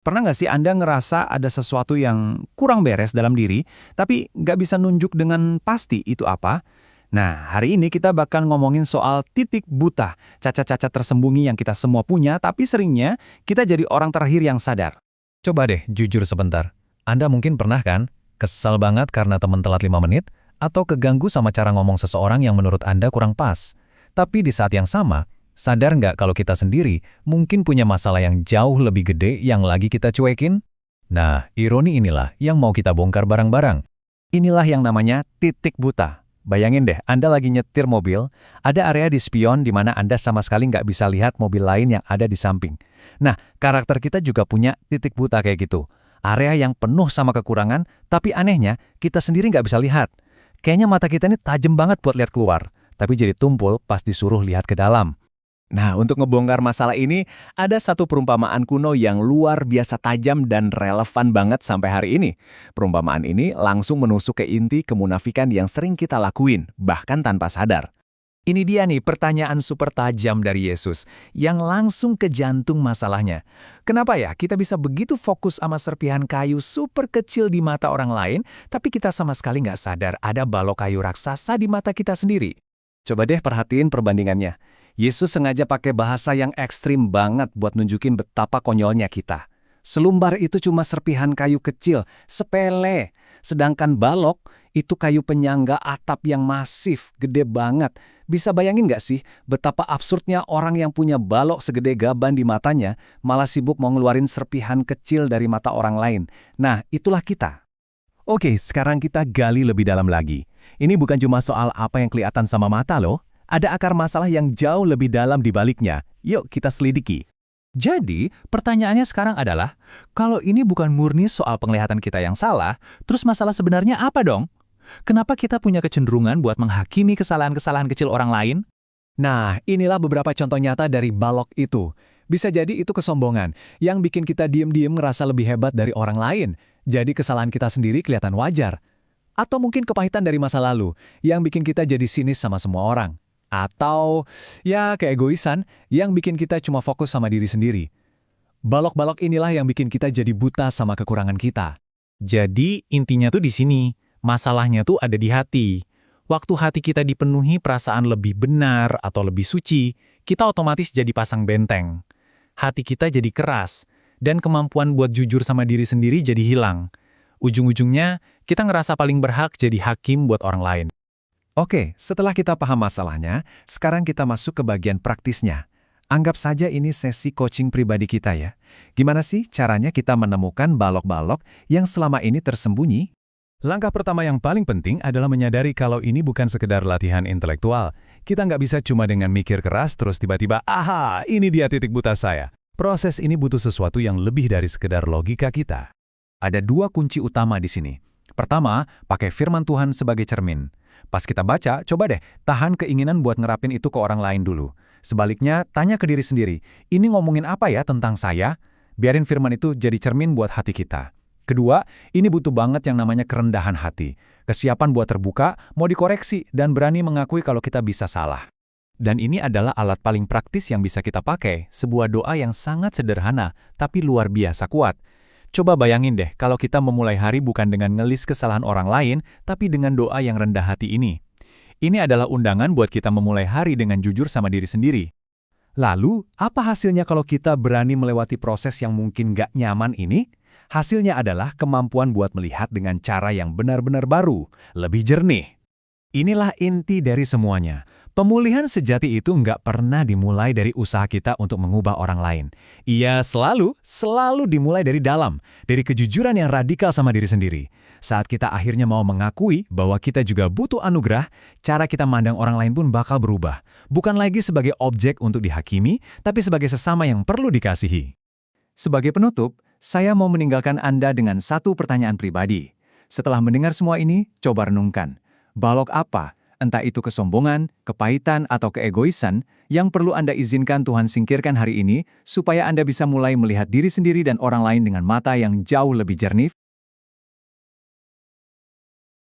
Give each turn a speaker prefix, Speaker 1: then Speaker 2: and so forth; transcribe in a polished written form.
Speaker 1: Pernah nggak sih Anda ngerasa ada sesuatu yang kurang beres dalam diri, tapi nggak bisa nunjuk dengan pasti itu apa? Nah, hari ini kita bakal ngomongin soal titik buta, cacat-cacat tersembunyi yang kita semua punya, tapi seringnya kita jadi orang terakhir yang sadar.
Speaker 2: Coba deh jujur sebentar. Anda mungkin pernah kan kesal banget karena teman telat 5 menit atau keganggu sama cara ngomong seseorang yang menurut Anda kurang pas. Tapi di saat yang sama, sadar nggak kalau kita sendiri mungkin punya masalah yang jauh lebih gede yang lagi kita cuekin? Nah, ironi inilah yang mau kita bongkar bareng-bareng.
Speaker 3: Inilah yang namanya titik buta. Bayangin deh, Anda lagi nyetir mobil, ada area di spion di mana Anda sama sekali nggak bisa lihat mobil lain yang ada di samping. Nah, karakter kita juga punya titik buta kayak gitu. Area yang penuh sama kekurangan, tapi anehnya kita sendiri nggak bisa lihat. Kayaknya mata kita ini tajam banget buat lihat keluar, tapi jadi tumpul pas disuruh lihat ke dalam. Nah, untuk ngebongkar masalah ini, ada satu perumpamaan kuno yang luar biasa tajam dan relevan banget sampai hari ini. Perumpamaan ini langsung menusuk ke inti kemunafikan yang sering kita lakuin, bahkan tanpa sadar. Ini dia nih pertanyaan super tajam dari Yesus, yang langsung ke jantung masalahnya. Kenapa ya kita bisa begitu fokus sama serpihan kayu super kecil di mata orang lain, tapi kita sama sekali nggak sadar ada balok kayu raksasa di mata kita sendiri? Coba deh perhatiin perbandingannya. Yesus sengaja pakai bahasa yang ekstrim banget buat nunjukin betapa konyolnya kita. Selumbar itu cuma serpihan kayu kecil, sepele. Sedangkan balok itu kayu penyangga atap yang masif, gede banget. Bisa bayangin nggak sih betapa absurdnya orang yang punya balok segede gaban di matanya malah sibuk mau ngeluarin serpihan kecil dari mata orang lain. Nah, itulah kita.
Speaker 2: Oke, sekarang kita gali lebih dalam lagi. Ini bukan cuma soal apa yang kelihatan sama mata loh. Ada akar masalah yang jauh lebih dalam di baliknya. Yuk kita selidiki.
Speaker 3: Jadi, pertanyaannya sekarang adalah, kalau ini bukan murni soal penglihatan kita yang salah, terus masalah sebenarnya apa dong? Kenapa kita punya kecenderungan buat menghakimi kesalahan-kesalahan kecil orang lain? Nah, inilah beberapa contoh nyata dari balok itu. Bisa jadi itu kesombongan, yang bikin kita diem-diem ngerasa lebih hebat dari orang lain. Jadi kesalahan kita sendiri kelihatan wajar. Atau mungkin kepahitan dari masa lalu, yang bikin kita jadi sinis sama semua orang. Atau, ya keegoisan yang bikin kita cuma fokus sama diri sendiri. Balok-balok inilah yang bikin kita jadi buta sama kekurangan kita.
Speaker 2: Jadi intinya tuh di sini. Masalahnya tuh ada di hati. Waktu hati kita dipenuhi perasaan lebih benar atau lebih suci, kita otomatis jadi pasang benteng. Hati kita jadi keras, dan kemampuan buat jujur sama diri sendiri jadi hilang. Ujung-ujungnya, kita ngerasa paling berhak jadi hakim buat orang lain.
Speaker 3: Oke, setelah kita paham masalahnya, sekarang kita masuk ke bagian praktisnya. Anggap saja ini sesi coaching pribadi kita ya. Gimana sih caranya kita menemukan balok-balok yang selama ini tersembunyi?
Speaker 2: Langkah pertama yang paling penting adalah menyadari kalau ini bukan sekedar latihan intelektual. Kita nggak bisa cuma dengan mikir keras terus tiba-tiba, aha, ini dia titik buta saya. Proses ini butuh sesuatu yang lebih dari sekedar logika kita.
Speaker 3: Ada dua kunci utama di sini. Pertama, pakai firman Tuhan sebagai cermin. Pas kita baca, coba deh tahan keinginan buat ngerapin itu ke orang lain dulu. Sebaliknya, tanya ke diri sendiri, ini ngomongin apa ya tentang saya? Biarin firman itu jadi cermin buat hati kita. Kedua, ini butuh banget yang namanya kerendahan hati. Kesiapan buat terbuka, mau dikoreksi, dan berani mengakui kalau kita bisa salah. Dan ini adalah alat paling praktis yang bisa kita pakai, sebuah doa yang sangat sederhana, tapi luar biasa kuat. Coba bayangin deh kalau kita memulai hari bukan dengan ngelis kesalahan orang lain, tapi dengan doa yang rendah hati ini. Ini adalah undangan buat kita memulai hari dengan jujur sama diri sendiri. Lalu, apa hasilnya kalau kita berani melewati proses yang mungkin gak nyaman ini? Hasilnya adalah kemampuan buat melihat dengan cara yang benar-benar baru, lebih jernih. Inilah inti dari semuanya. Pemulihan sejati itu nggak pernah dimulai dari usaha kita untuk mengubah orang lain. Ia selalu dimulai dari dalam, dari kejujuran yang radikal sama diri sendiri. Saat kita akhirnya mau mengakui bahwa kita juga butuh anugerah, cara kita mandang orang lain pun bakal berubah. Bukan lagi sebagai objek untuk dihakimi, tapi sebagai sesama yang perlu dikasihi. Sebagai penutup, saya mau meninggalkan Anda dengan satu pertanyaan pribadi. Setelah mendengar semua ini, coba renungkan. Balok apa? Entah itu kesombongan, kepahitan, atau keegoisan, yang perlu Anda izinkan Tuhan singkirkan hari ini, supaya Anda bisa mulai melihat diri sendiri dan orang lain dengan mata yang jauh lebih jernih?